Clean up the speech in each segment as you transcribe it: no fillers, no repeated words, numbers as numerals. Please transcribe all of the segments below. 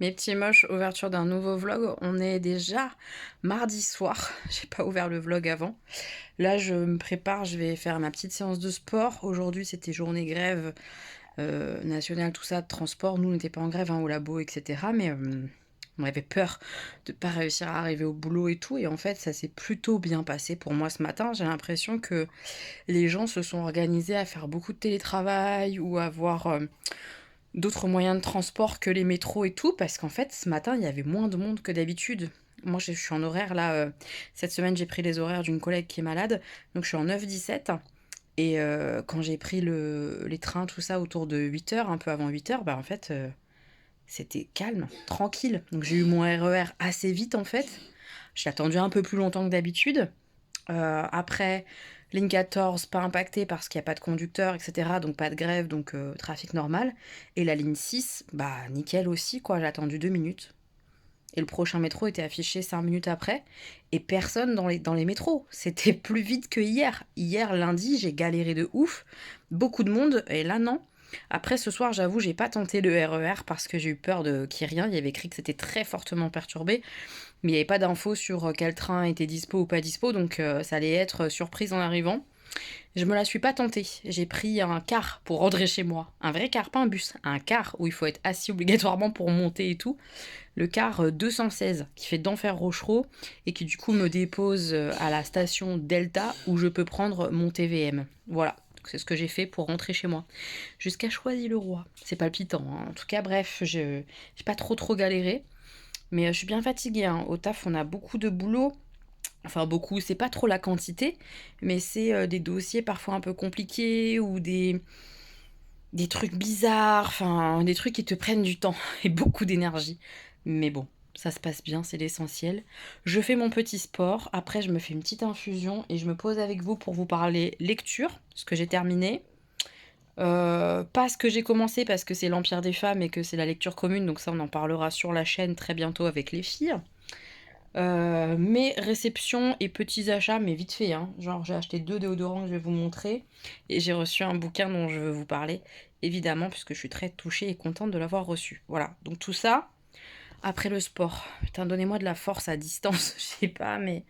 Mes petits moches, ouverture d'un nouveau vlog. On est déjà mardi soir. J'ai pas ouvert le vlog avant. Là, je me prépare, je vais faire ma petite séance de sport. Aujourd'hui, c'était journée grève nationale, tout ça, de transport. Nous, on n'était pas en grève au labo, etc. Mais on avait peur de pas réussir à arriver au boulot et tout. Et en fait, ça s'est plutôt bien passé pour moi ce matin. J'ai l'impression que les gens se sont organisés à faire beaucoup de télétravail ou à avoir d'autres moyens de transport que les métros et tout, parce qu'en fait, ce matin, il y avait moins de monde que d'habitude. Moi, je suis en horaire, là, cette semaine, j'ai pris les horaires d'une collègue qui est malade, donc je suis en 9-17. Et quand j'ai pris les trains, tout ça, autour de 8 heures, un peu avant 8 heures, bah en fait, c'était calme, tranquille. Donc j'ai eu mon RER assez vite, en fait. J'ai attendu un peu plus longtemps que d'habitude. Après, ligne 14, pas impactée parce qu'il n'y a pas de conducteur, etc. Donc pas de grève, donc trafic normal. Et la ligne 6, bah nickel aussi, quoi. J'ai attendu 2 minutes. Et le prochain métro était affiché 5 minutes après. Et personne dans les métros. C'était plus vite que hier. Hier, lundi, j'ai galéré de ouf. Beaucoup de monde. Et là, non. Après, ce soir, j'avoue, j'ai pas tenté le RER parce que j'ai eu peur qu'il n'y ait rien. Il y avait écrit que c'était très fortement perturbé. Mais il n'y avait pas d'infos sur quel train était dispo ou pas dispo, donc ça allait être surprise en arrivant. Je me la suis pas tentée. J'ai pris un car pour rentrer chez moi. Un vrai car, pas un bus. Un car où il faut être assis obligatoirement pour monter et tout. Le car 216 qui fait d'Enfer Rochereau et qui du coup me dépose à la station Delta où je peux prendre mon TVM. Voilà. C'est ce que j'ai fait pour rentrer chez moi. Jusqu'à Choisy-le-Roi. C'est palpitant, hein. En tout cas, bref, j'ai pas trop galéré. Mais je suis bien fatiguée, hein. Au taf, on a beaucoup de boulot. Enfin, beaucoup, c'est pas trop la quantité, mais c'est des dossiers parfois un peu compliqués ou des trucs bizarres, enfin, des trucs qui te prennent du temps et beaucoup d'énergie. Mais bon, ça se passe bien, c'est l'essentiel. Je fais mon petit sport, après, je me fais une petite infusion et je me pose avec vous pour vous parler lecture, ce que j'ai terminé. Pas ce que j'ai commencé parce que c'est l'Empire des femmes et que c'est la lecture commune, donc ça, on en parlera sur la chaîne très bientôt avec les filles. Mes réceptions et petits achats, mais vite fait, hein. Genre, j'ai acheté 2 déodorants que je vais vous montrer et j'ai reçu un bouquin dont je veux vous parler, évidemment, puisque je suis très touchée et contente de l'avoir reçu. Voilà, donc tout ça, après le sport. Putain, donnez-moi de la force à distance, je sais pas, mais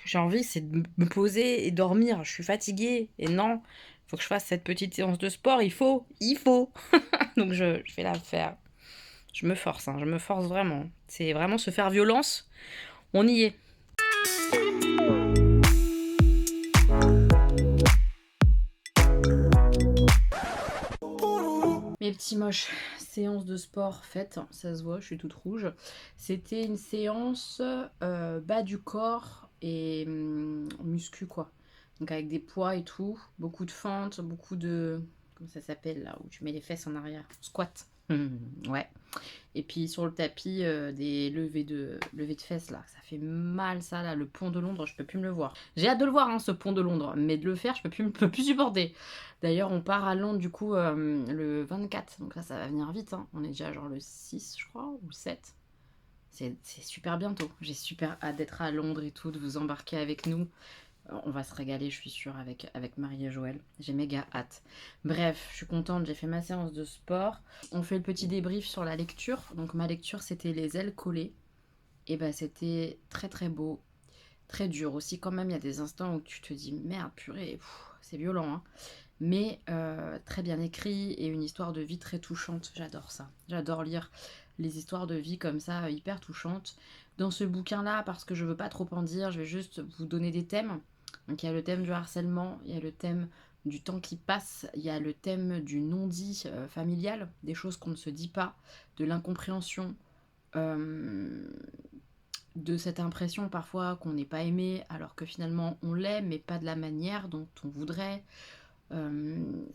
j'ai envie, c'est de me poser et dormir. Je suis fatiguée et non, faut que je fasse cette petite séance de sport, il faut. Donc je vais la faire. Je me force, hein, je me force vraiment. C'est vraiment se faire violence, on y est. Mes petits moches, séance de sport faite, ça se voit, je suis toute rouge. C'était une séance bas du corps et muscu quoi. Donc avec des poids et tout, beaucoup de fentes, beaucoup de... Comment ça s'appelle là, où tu mets les fesses en arrière? Squat. Ouais. Et puis sur le tapis, des levées de fesses là. Ça fait mal ça là, le pont de Londres, je peux plus me le voir. J'ai hâte de le voir hein, ce pont de Londres, mais de le faire, je peux plus supporter. D'ailleurs, on part à Londres du coup le 24, donc là ça va venir vite. Hein. On est déjà genre le 6 je crois, ou le 7. C'est super bientôt. J'ai super hâte d'être à Londres et tout, de vous embarquer avec nous. On va se régaler, je suis sûre, avec Marie et Joël. J'ai méga hâte. Bref, je suis contente, j'ai fait ma séance de sport. On fait le petit débrief sur la lecture. Donc ma lecture, c'était Les ailes collées. Et bah c'était très très beau, très dur aussi quand même. Il y a des instants où tu te dis merde, purée, c'est violent. Hein. Mais très bien écrit et une histoire de vie très touchante. J'adore ça. J'adore lire les histoires de vie comme ça, hyper touchantes. Dans ce bouquin-là, parce que je veux pas trop en dire, je vais juste vous donner des thèmes. Donc il y a le thème du harcèlement, il y a le thème du temps qui passe, il y a le thème du non-dit familial, des choses qu'on ne se dit pas, de l'incompréhension, euh, de cette impression parfois qu'on n'est pas aimé alors que finalement on l'est, mais pas de la manière dont on voudrait.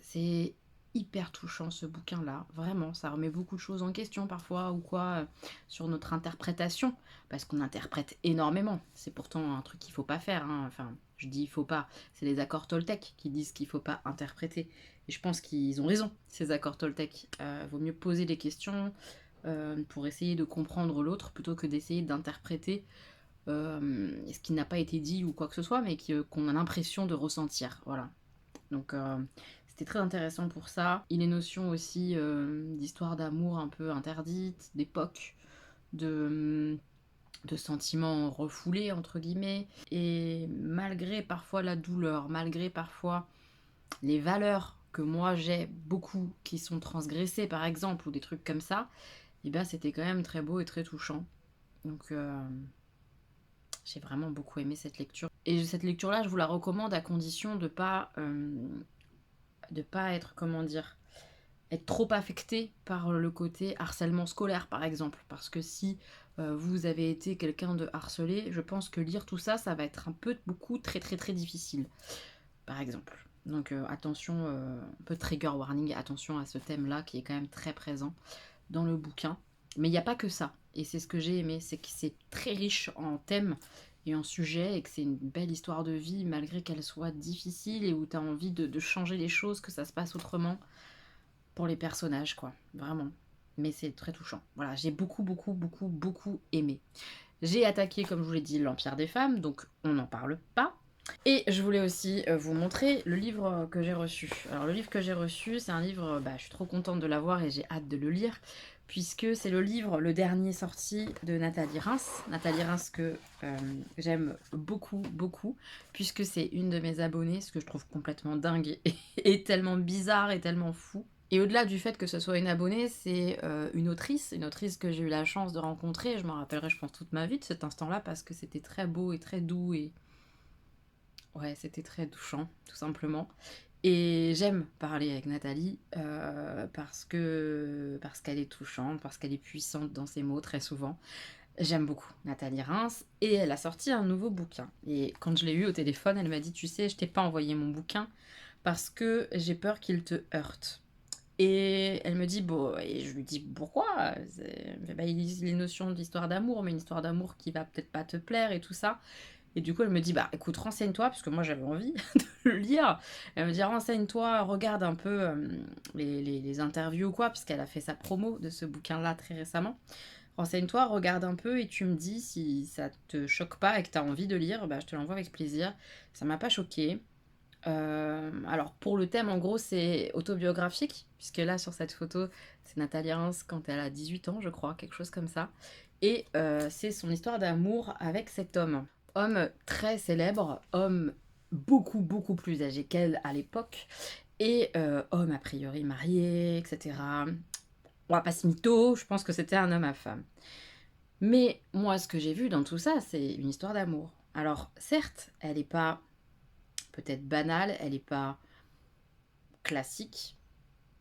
C'est hyper touchant ce bouquin-là, vraiment, ça remet beaucoup de choses en question parfois ou quoi sur notre interprétation, parce qu'on interprète énormément. C'est pourtant un truc qu'il faut pas faire, hein. Enfin, je dis il faut pas, c'est les accords Toltec qui disent qu'il faut pas interpréter. Et je pense qu'ils ont raison, ces accords Toltec. Vaut mieux poser des questions pour essayer de comprendre l'autre plutôt que d'essayer d'interpréter ce qui n'a pas été dit ou quoi que ce soit, mais qu'on a l'impression de ressentir. Voilà. Donc C'était très intéressant pour ça. Et les notions aussi d'histoire d'amour un peu interdite, d'époque, de, de sentiments refoulés, entre guillemets. Et malgré parfois la douleur, malgré parfois les valeurs que moi j'ai beaucoup qui sont transgressées, par exemple, ou des trucs comme ça, et ben c'était quand même très beau et très touchant. Donc j'ai vraiment beaucoup aimé cette lecture. Et cette lecture-là, je vous la recommande à condition de pas être, comment dire, être trop affecté par le côté harcèlement scolaire, par exemple. Parce que si vous avez été quelqu'un de harcelé, je pense que lire tout ça, ça va être un peu, beaucoup, très très très difficile, par exemple. Donc attention, un peu trigger warning, attention à ce thème-là qui est quand même très présent dans le bouquin. Mais il n'y a pas que ça. Et c'est ce que j'ai aimé, c'est que c'est très riche en thèmes et en sujets et que c'est une belle histoire de vie malgré qu'elle soit difficile et où tu as envie de changer les choses, que ça se passe autrement pour les personnages, quoi. Vraiment. Mais c'est très touchant. Voilà, j'ai beaucoup, beaucoup, beaucoup, beaucoup aimé. J'ai attaqué, comme je vous l'ai dit, l'Empire des femmes, donc on n'en parle pas. Et je voulais aussi vous montrer le livre que j'ai reçu. Alors le livre que j'ai reçu, c'est un livre, je suis trop contente de l'avoir et j'ai hâte de le lire, puisque c'est le livre, le dernier sorti de Nathalie Reims. Nathalie Reims que j'aime beaucoup, beaucoup, puisque c'est une de mes abonnées, ce que je trouve complètement dingue et tellement bizarre et tellement fou. Et au-delà du fait que ce soit une abonnée, c'est une autrice que j'ai eu la chance de rencontrer. Je m'en rappellerai, je pense, toute ma vie de cet instant-là, parce que c'était très beau et très doux et ouais, c'était très touchant, tout simplement. Et j'aime parler avec Nathalie parce qu'elle est touchante, parce qu'elle est puissante dans ses mots très souvent. J'aime beaucoup Nathalie Reims et elle a sorti un nouveau bouquin. Et quand je l'ai eu au téléphone, elle m'a dit, tu sais, je t'ai pas envoyé mon bouquin parce que j'ai peur qu'il te heurte. Et elle me dit, bon, et je lui dis pourquoi? Il dit les notions d'histoire d'amour, mais une histoire d'amour qui va peut-être pas te plaire et tout ça. Et du coup, elle me dit, bah écoute, renseigne-toi, parce que moi j'avais envie de le lire. Elle me dit, renseigne-toi, regarde un peu les interviews ou quoi, puisqu'elle a fait sa promo de ce bouquin-là très récemment. Renseigne-toi, regarde un peu et tu me dis si ça te choque pas et que tu as envie de lire, bah je te l'envoie avec plaisir. Ça m'a pas choqué. Alors pour le thème, en gros, c'est autobiographique, puisque là sur cette photo, c'est Nathalie Reims quand elle a 18 ans, je crois, quelque chose comme ça. Et c'est son histoire d'amour avec cet homme. Homme très célèbre, homme beaucoup beaucoup plus âgé qu'elle à l'époque, et homme a priori marié, etc. On va pas se mytho, je pense que c'était un homme à femme. Mais moi, ce que j'ai vu dans tout ça, c'est une histoire d'amour. Alors certes, elle n'est pas peut-être banale, elle n'est pas classique,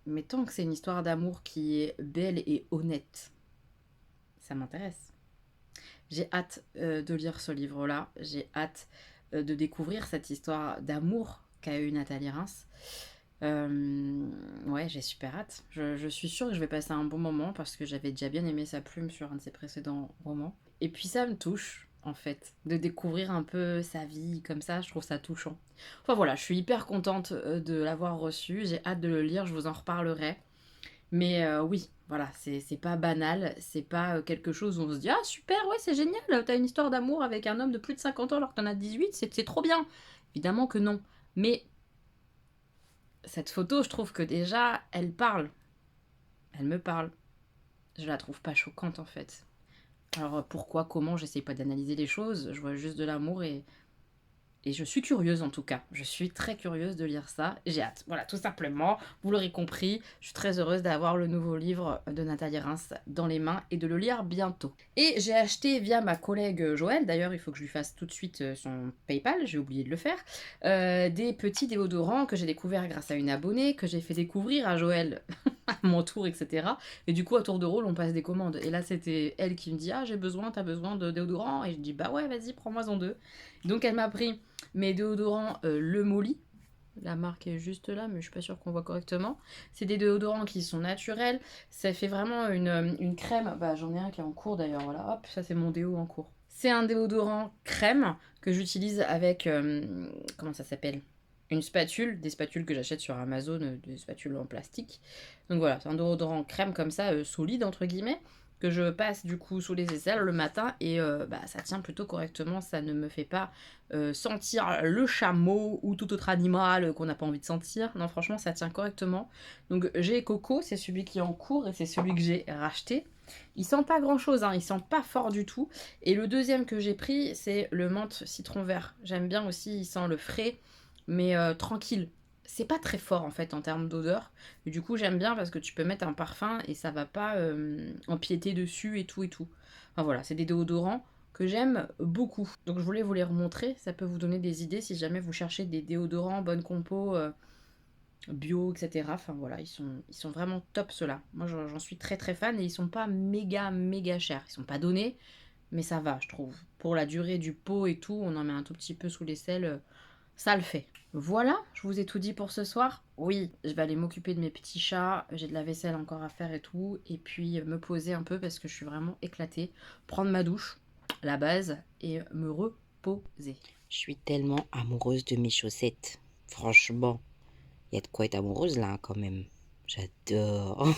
mais tant que c'est une histoire d'amour qui est belle et honnête, ça m'intéresse. J'ai hâte de lire ce livre-là, j'ai hâte de découvrir cette histoire d'amour qu'a eu Nathalie Reims. Ouais, j'ai super hâte. Je suis sûre que je vais passer un bon moment parce que j'avais déjà bien aimé sa plume sur un de ses précédents romans. Et puis ça me touche, en fait, de découvrir un peu sa vie comme ça, je trouve ça touchant. Enfin voilà, je suis hyper contente de l'avoir reçu, j'ai hâte de le lire, je vous en reparlerai. Mais oui, voilà, c'est pas banal, c'est pas quelque chose où on se dit ah super, ouais, c'est génial, t'as une histoire d'amour avec un homme de plus de 50 ans alors que t'en as 18, c'est trop bien. Évidemment que non. Mais cette photo, je trouve que déjà, elle parle. Elle me parle. Je la trouve pas choquante en fait. Alors pourquoi, comment, j'essaye pas d'analyser les choses, je vois juste de l'amour et je suis curieuse en tout cas. Je suis très curieuse de lire ça. J'ai hâte. Voilà, tout simplement. Vous l'aurez compris. Je suis très heureuse d'avoir le nouveau livre de Nathalie Reims dans les mains et de le lire bientôt. Et j'ai acheté via ma collègue Joëlle, d'ailleurs il faut que je lui fasse tout de suite son PayPal, j'ai oublié de le faire, des petits déodorants que j'ai découverts grâce à une abonnée, que j'ai fait découvrir à Joëlle à mon tour, etc. Et du coup, à tour de rôle, on passe des commandes. Et là, c'était elle qui me dit, ah, t'as besoin de déodorant? Et je dis, bah ouais, vas-y, prends-moi-en deux. Donc elle m'a pris mes déodorants Le Molly. La marque est juste là, mais je suis pas sûre qu'on voit correctement. C'est des déodorants qui sont naturels. Ça fait vraiment une crème. Bah, j'en ai un qui est en cours d'ailleurs. Voilà, hop, ça c'est mon déo en cours. C'est un déodorant crème que j'utilise avec. Comment ça s'appelle? Une spatule, des spatules que j'achète sur Amazon, des spatules en plastique. Donc voilà, c'est un déodorant crème comme ça, solide entre guillemets, que je passe du coup sous les aisselles le matin et ça tient plutôt correctement. Ça ne me fait pas, sentir le chameau ou tout autre animal, qu'on n'a pas envie de sentir. Non, franchement, ça tient correctement. Donc j'ai Coco, c'est celui qui est en cours et c'est celui que j'ai racheté. Il sent pas grand-chose, hein, il sent pas fort du tout. Et le deuxième que j'ai pris, c'est le menthe citron vert. J'aime bien aussi, il sent le frais, mais tranquille. C'est pas très fort en fait en termes d'odeur. Et du coup, j'aime bien parce que tu peux mettre un parfum et ça va pas empiéter dessus et tout et tout. Enfin voilà, c'est des déodorants que j'aime beaucoup. Donc je voulais vous les remontrer, ça peut vous donner des idées si jamais vous cherchez des déodorants, bonne compo, bio, etc. Enfin voilà, ils sont vraiment top ceux-là. Moi j'en suis très très fan et ils sont pas méga méga chers. Ils sont pas donnés, mais ça va, je trouve. Pour la durée du pot et tout, on en met un tout petit peu sous l'aisselle, ça le fait. Voilà, je vous ai tout dit pour ce soir. Oui, je vais aller m'occuper de mes petits chats, j'ai de la vaisselle encore à faire et tout, et puis me poser un peu parce que je suis vraiment éclatée. Prendre ma douche, la base, et me reposer. Je suis tellement amoureuse de mes chaussettes. Franchement, il y a de quoi être amoureuse là quand même. J'adore.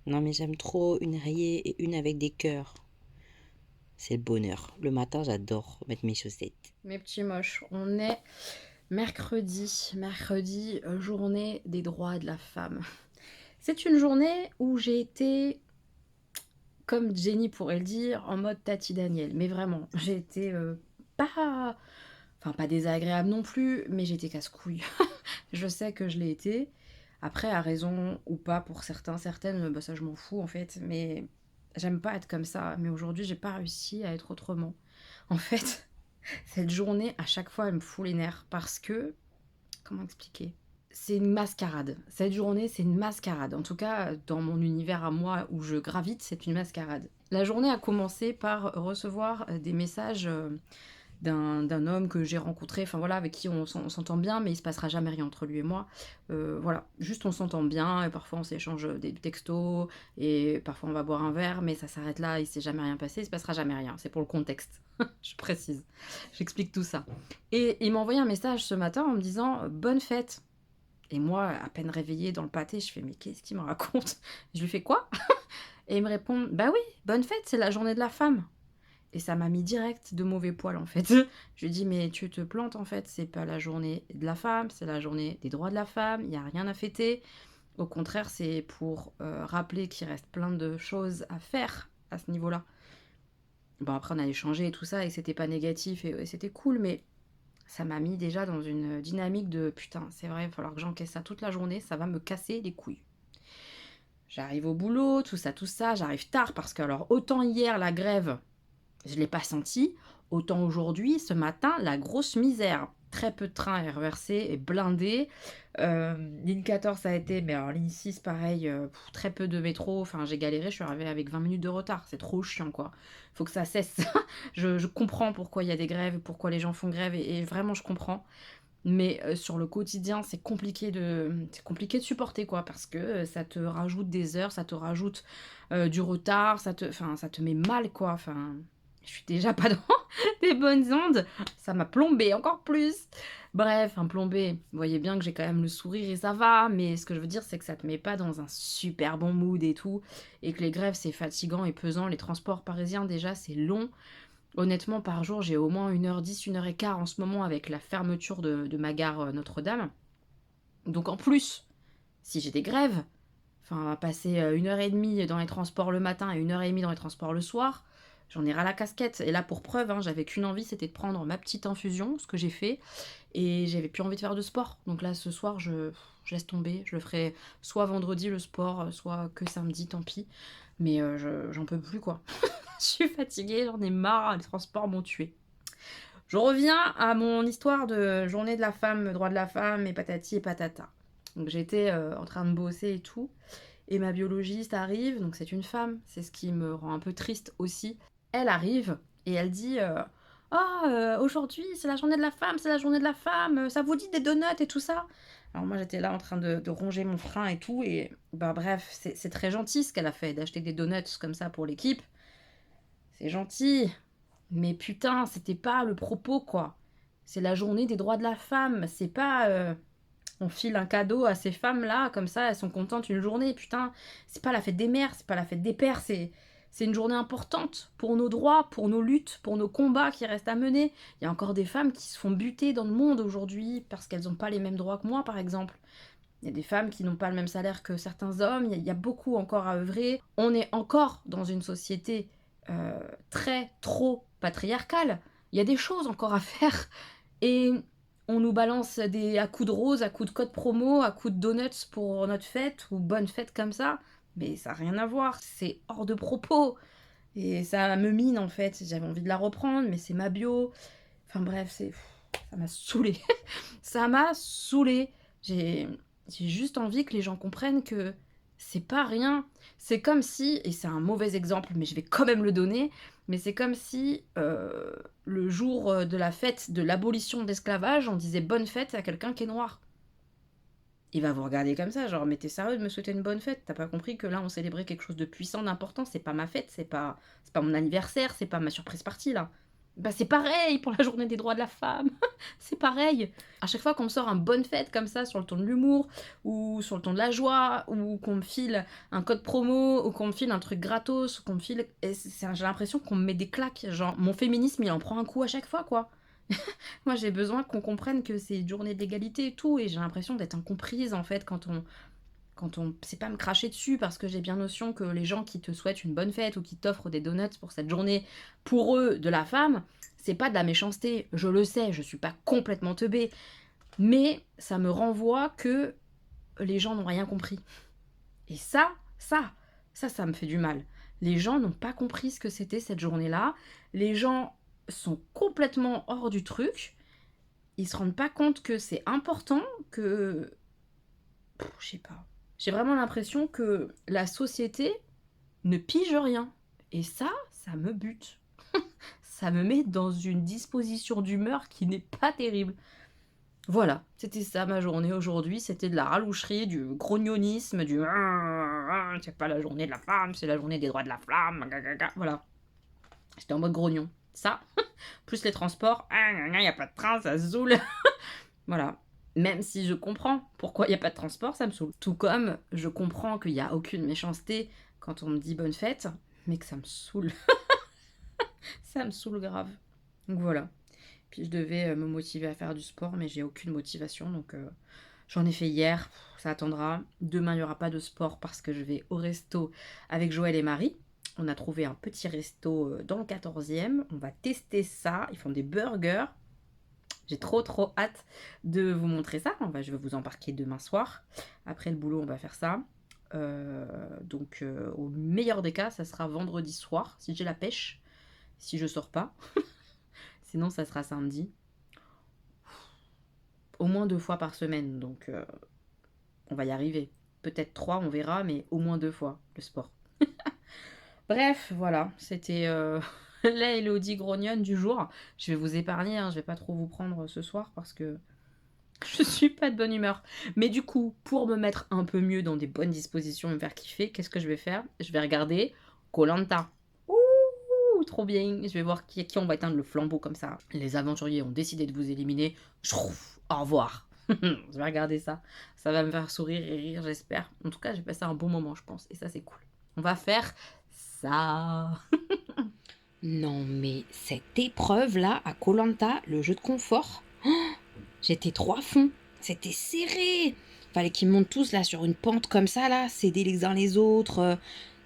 Non mais j'aime trop une rayée et une avec des cœurs. C'est le bonheur. Le matin, j'adore mettre mes chaussettes. Mes petits moches, on est mercredi, journée des droits de la femme. C'est une journée où j'ai été, comme Jenny pourrait le dire, en mode Tati Daniel. Mais vraiment, j'ai été pas... Enfin, pas désagréable non plus, mais j'étais casse-couille. Je sais que je l'ai été. Après, à raison ou pas pour certains, certaines, bah ça je m'en fous en fait. Mais j'aime pas être comme ça. Mais aujourd'hui, j'ai pas réussi à être autrement. En fait, cette journée, à chaque fois, elle me fout les nerfs parce que... Comment expliquer? C'est une mascarade. Cette journée, c'est une mascarade. En tout cas, dans mon univers à moi où je gravite, c'est une mascarade. La journée a commencé par recevoir des messages d'un homme que j'ai rencontré, enfin voilà, avec qui on s'entend bien, mais il se passera jamais rien entre lui et moi. Voilà, juste on s'entend bien, et parfois on s'échange des textos, et parfois on va boire un verre, mais ça s'arrête là, il s'est jamais rien passé, il se passera jamais rien. C'est pour le contexte, je précise. J'explique tout ça. Et il m'a envoyé un message ce matin en me disant bonne fête. Et moi, à peine réveillée dans le pâté, je fais mais qu'est-ce qu'il me raconte? Je lui fais quoi? Et il me répond bah oui, bonne fête, c'est la journée de la femme. Et ça m'a mis direct de mauvais poil en fait. Je lui dis mais tu te plantes en fait, c'est pas la journée de la femme, c'est la journée des droits de la femme, il n'y a rien à fêter. Au contraire, c'est pour rappeler qu'il reste plein de choses à faire à ce niveau-là. Bon après on a échangé et tout ça et c'était pas négatif et c'était cool, mais ça m'a mis déjà dans une dynamique de putain, c'est vrai, il va falloir que j'encaisse ça toute la journée, ça va me casser les couilles. J'arrive au boulot, tout ça, j'arrive tard parce que alors autant hier la grève, je ne l'ai pas senti, autant aujourd'hui, ce matin, la grosse misère. Très peu de trains RERC et blindés. Ligne 14 ça a été, mais alors ligne 6 pareil, très peu de métro. Enfin, j'ai galéré, je suis arrivée avec 20 minutes de retard. C'est trop chiant, quoi. Faut que ça cesse. je comprends pourquoi il y a des grèves, pourquoi les gens font grève, et vraiment, je comprends. Mais sur le quotidien, c'est compliqué de supporter, quoi, parce que ça te rajoute des heures, ça te rajoute du retard, ça te met mal, quoi. Enfin, je suis déjà pas dans des bonnes ondes, ça m'a plombé encore plus. Bref, un plombé, vous voyez bien que j'ai quand même le sourire et ça va, mais ce que je veux dire, c'est que ça te met pas dans un super bon mood et tout, et que les grèves, c'est fatigant et pesant. Les transports parisiens, déjà, c'est long. Honnêtement, par jour, j'ai au moins 1h10, 1h15 en ce moment avec la fermeture de ma gare Notre-Dame. Donc en plus, si j'ai des grèves, enfin, passer 1h30 dans les transports le matin et 1h30 dans les transports le soir, j'en ai ras la casquette. Et là, pour preuve, hein, j'avais qu'une envie, c'était de prendre ma petite infusion, ce que j'ai fait, et j'avais plus envie de faire de sport. Donc là, ce soir, je laisse tomber. Je le ferai soit vendredi le sport, soit que samedi, tant pis. Mais j'en peux plus, quoi. Je suis fatiguée, j'en ai marre, les transports m'ont tuée. Je reviens à mon histoire de journée de la femme, droit de la femme et patati et patata. Donc j'étais en train de bosser et tout. Et ma biologiste arrive, donc c'est une femme, c'est ce qui me rend un peu triste aussi. Elle arrive et elle dit aujourd'hui c'est la journée de la femme, c'est la journée de la femme, ça vous dit des donuts et tout ça? Alors moi j'étais là en train de ronger mon frein et tout, et bah bref, c'est très gentil ce qu'elle a fait, d'acheter des donuts comme ça pour l'équipe. C'est gentil, mais putain, c'était pas le propos, quoi. C'est la journée des droits de la femme, c'est pas... on file un cadeau à ces femmes-là, comme ça, elles sont contentes une journée, putain. C'est pas la fête des mères, c'est pas la fête des pères, c'est C'est une journée importante pour nos droits, pour nos luttes, pour nos combats qui restent à mener. Il y a encore des femmes qui se font buter dans le monde aujourd'hui parce qu'elles n'ont pas les mêmes droits que moi, par exemple. Il y a des femmes qui n'ont pas le même salaire que certains hommes. Il y a beaucoup encore à œuvrer. On est encore dans une société trop patriarcale. Il y a des choses encore à faire. Et on nous balance à coups de rose, à coups de code promo, à coups de donuts pour notre fête ou bonne fête comme ça. Mais ça n'a rien à voir, c'est hors de propos. Et ça me mine en fait, j'avais envie de la reprendre, mais c'est ma bio. Enfin bref, ça m'a saoulée. Ça m'a saoulée. J'ai juste envie que les gens comprennent que c'est pas rien. C'est comme si, et c'est un mauvais exemple, mais je vais quand même le donner, mais c'est comme si le jour de la fête de l'abolition de l'esclavage, on disait bonne fête à quelqu'un qui est noir. Il va vous regarder comme ça, genre, mais t'es sérieux de me souhaiter une bonne fête? T'as pas compris que là, on célébrait quelque chose de puissant, d'important? C'est pas ma fête, c'est pas mon anniversaire, c'est pas ma surprise party, là. Bah, c'est pareil pour la journée des droits de la femme. C'est pareil. À chaque fois qu'on me sort un bonne fête comme ça, sur le ton de l'humour, ou sur le ton de la joie, ou qu'on me file un code promo, ou qu'on me file un truc gratos, ou qu'on me file... J'ai l'impression qu'on me met des claques. Genre, mon féminisme, il en prend un coup à chaque fois, quoi. Moi, j'ai besoin qu'on comprenne que c'est une journée d'égalité et tout, et j'ai l'impression d'être incomprise, en fait, quand on c'est pas me cracher dessus, parce que j'ai bien notion que les gens qui te souhaitent une bonne fête ou qui t'offrent des donuts pour cette journée, pour eux, de la femme, c'est pas de la méchanceté, je le sais, je suis pas complètement teubée, mais ça me renvoie que les gens n'ont rien compris. Et ça me fait du mal. Les gens n'ont pas compris ce que c'était cette journée-là, les gens sont complètement hors du truc, ils se rendent pas compte que c'est important, que... je sais pas. J'ai vraiment l'impression que la société ne pige rien. Et ça me bute. Ça me met dans une disposition d'humeur qui n'est pas terrible. Voilà, c'était ça ma journée aujourd'hui. C'était de la raloucherie, du grognonisme, du... c'est pas la journée de la femme, c'est la journée des droits de la femme. Voilà. J'étais en mode grognon. Ça, plus les transports, il n'y a pas de train, ça saoule. Voilà. Même si je comprends pourquoi il n'y a pas de transport, ça me saoule. Tout comme je comprends qu'il n'y a aucune méchanceté quand on me dit bonne fête, mais que ça me saoule. Ça me saoule grave. Donc voilà. Puis je devais me motiver à faire du sport, mais j'ai aucune motivation, donc j'en ai fait hier, ça attendra. Demain, il n'y aura pas de sport parce que je vais au resto avec Joël et Marie. On a trouvé un petit resto dans le 14e. On va tester ça. Ils font des burgers. J'ai trop hâte de vous montrer ça. Je vais vous embarquer demain soir. Après le boulot, on va faire ça. Donc au meilleur des cas, ça sera vendredi soir, si j'ai la pêche. Si je sors pas. Sinon, ça sera samedi. Au moins 2 fois par semaine. Donc on va y arriver. Peut-être 3, on verra, mais au moins 2 fois le sport. Bref, voilà. C'était... la Elodie grognonne du jour. Je vais vous épargner, je vais pas trop vous prendre ce soir parce que je suis pas de bonne humeur. Mais du coup, pour me mettre un peu mieux dans des bonnes dispositions et me faire kiffer, qu'est-ce que je vais faire? Je vais regarder Koh-Lanta. Ouh, trop bien. Je vais voir qui on va éteindre le flambeau comme ça. Les aventuriers ont décidé de vous éliminer. Au revoir. Je vais regarder ça. Ça va me faire sourire et rire, j'espère. En tout cas, je vais passer un bon moment, je pense. Et ça, c'est cool. On va faire ça. Non, mais cette épreuve-là, à Koh-Lanta, le jeu de confort, j'étais trop à fond. C'était serré. Fallait qu'ils montent tous là sur une pente comme ça, là, s'aider les uns les autres,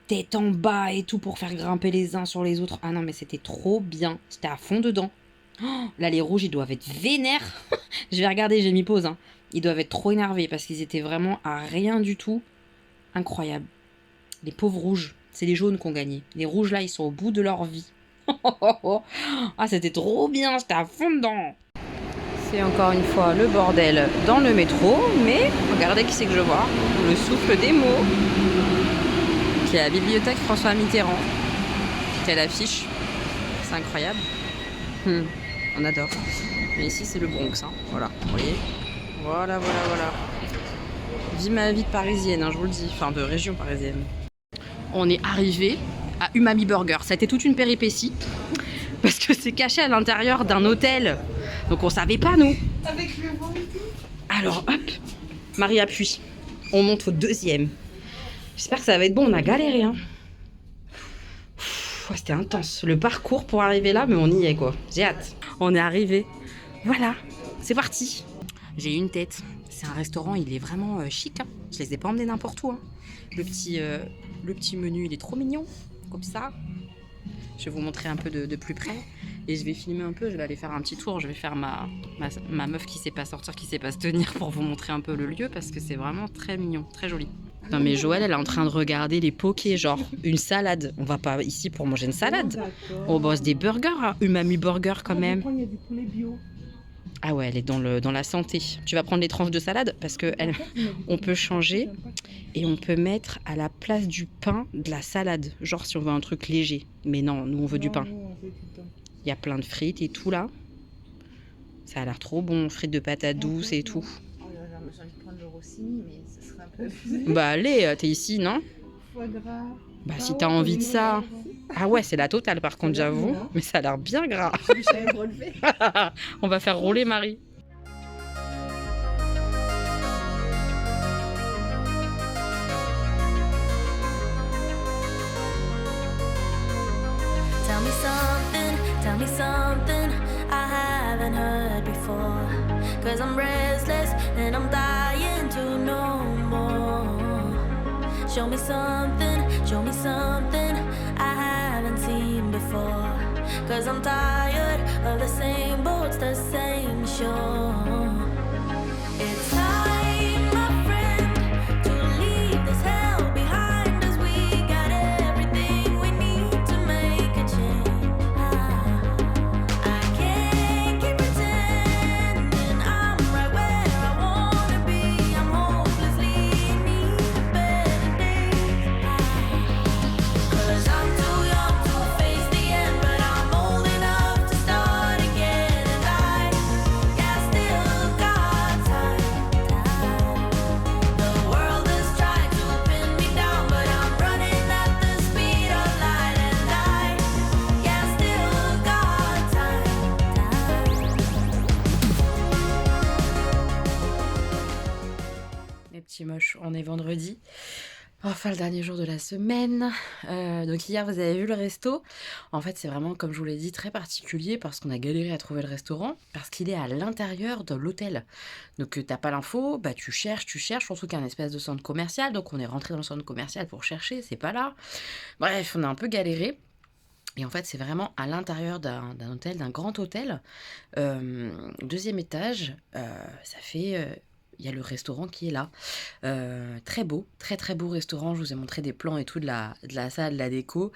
tête en bas et tout pour faire grimper les uns sur les autres. Ah non, mais c'était trop bien. J'étais à fond dedans. Là, les rouges, ils doivent être vénères. Je vais regarder, j'ai mis pause. Hein. Ils doivent être trop énervés parce qu'ils étaient vraiment à rien du tout. Incroyable. Les pauvres rouges, c'est les jaunes qui ont gagné. Les rouges, là, ils sont au bout de leur vie. Ah, c'était trop bien, j'étais à fond dedans. C'est encore une fois le bordel dans le métro, mais regardez qui c'est que je vois. Le souffle des mots, qui est à la bibliothèque François Mitterrand. Quelle affiche, c'est incroyable. On adore. Mais ici c'est le Bronx, hein. Voilà, vous voyez. Voilà. Vis ma vie de parisienne, hein, je vous le dis, enfin de région parisienne. On est arrivé à Umami Burger. Ça a été toute une péripétie parce que c'est caché à l'intérieur d'un hôtel, donc on savait pas nous. Avec le vent. Alors hop, Marie appuie. On monte au 2e. J'espère que ça va être bon. On a galéré. Hein. C'était intense. Le parcours pour arriver là, mais on y est quoi. J'ai hâte. On est arrivé. Voilà, c'est parti. J'ai une tête. C'est un restaurant, il est vraiment chic. Hein. Je les ai pas emmenés n'importe où. Hein. Le petit menu, il est trop mignon. Comme ça. Je vais vous montrer un peu de plus près. Et je vais filmer un peu, je vais aller faire un petit tour. Je vais faire ma meuf qui sait pas sortir, qui sait pas se tenir pour vous montrer un peu le lieu parce que c'est vraiment très mignon, très joli. Non mais Joël, elle est en train de regarder les pokés, genre une salade. On va pas ici pour manger une salade. On bosse des burgers, hein. Umami burger quand même. Il y a du poulet bio. Ah ouais, elle est dans la santé. Tu vas prendre les tranches de salade parce que on peut changer et on peut mettre à la place du pain de la salade. Genre si on veut un truc léger. Mais non, nous on veut du pain. Il y a plein de frites et tout là. Ça a l'air trop bon, frites de patates douces et tout. J'ai envie de prendre le Rossini, mais ce serait un peu abusé. Bah allez, t'es ici, non? Foie gras. Bah si t'as envie de ça. Ah ouais, c'est la totale par contre, j'avoue. Mais ça a l'air bien gras. On va faire rouler Marie. Tell me something I haven't heard before. 'Cause I'm restless and I'm dying to know more. Show me something I haven't seen before. 'Cause I'm tired of the same boats, the same shore. It's time, my friend, to leave this hell behind us. We got everything we need to make a change. I can't keep pretending I'm right where I wanna be. I'm hopelessly in need of better days. 'Cause I'm too young to face the end, but I'm old enough to start again. And I still got time. The world has tried to pin me down, but I'm running at the speed of light. And I still got time. Les petits moches, on est vendredi. Enfin, le dernier jour de la semaine. Donc hier, vous avez vu le resto. En fait, c'est vraiment, comme je vous l'ai dit, très particulier parce qu'on a galéré à trouver le restaurant, parce qu'il est à l'intérieur de l'hôtel. Donc t'as pas l'info, bah tu cherches, surtout qu'il y a un espèce de centre commercial. Donc on est rentré dans le centre commercial pour chercher, c'est pas là. Bref, on a un peu galéré. Et en fait, c'est vraiment à l'intérieur d'un hôtel, d'un grand hôtel. Deuxième étage, ça fait... il y a le restaurant qui est là. Très beau, très très beau restaurant. Je vous ai montré des plans et tout de la salle, de la déco.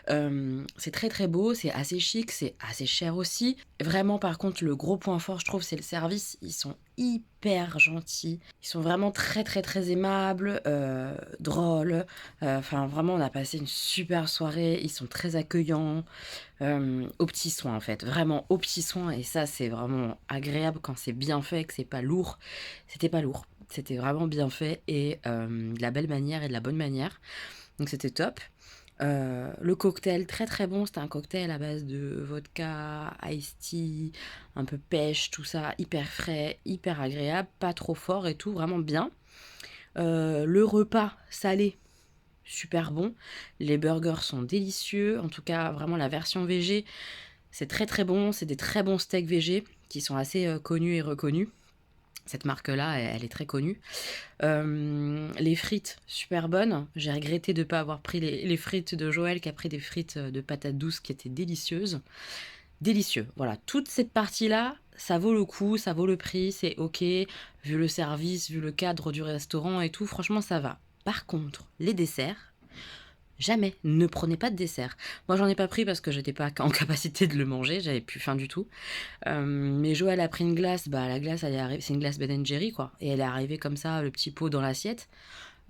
C'est très très beau, c'est assez chic, c'est assez cher aussi. Vraiment, par contre, le gros point fort, je trouve, c'est le service. Ils sont hyper gentils. Ils sont vraiment très très très aimables, drôles. Enfin, vraiment, on a passé une super soirée. Ils sont très accueillants. Aux petits soins, en fait. Vraiment aux petits soins. Et ça, c'est vraiment agréable quand c'est bien fait, que c'est pas lourd. C'était pas lourd. C'était vraiment bien fait et de la belle manière et de la bonne manière. Donc c'était top. Le cocktail, très très bon. C'était un cocktail à base de vodka, iced tea, un peu pêche, tout ça. Hyper frais, hyper agréable, pas trop fort et tout, vraiment bien. Le repas salé, super bon. Les burgers sont délicieux. En tout cas, vraiment la version végé, c'est très très bon. C'est des très bons steaks végé qui sont assez connus et reconnus. Cette marque-là, elle est très connue. Les frites, super bonnes. J'ai regretté de ne pas avoir pris les frites de Joël, qui a pris des frites de patates douces qui étaient délicieuses. Délicieux. Voilà, toute cette partie-là, ça vaut le coup, ça vaut le prix, c'est ok. Vu le service, vu le cadre du restaurant et tout, franchement, ça va. Par contre, les desserts, jamais, ne prenez pas de dessert. Moi, j'en ai pas pris parce que j'étais pas en capacité de le manger, j'avais plus faim du tout. Mais Joël a pris une glace, bah la glace, elle est arrivée, c'est une glace Ben Jerry, quoi. Et elle est arrivée comme ça, le petit pot dans l'assiette.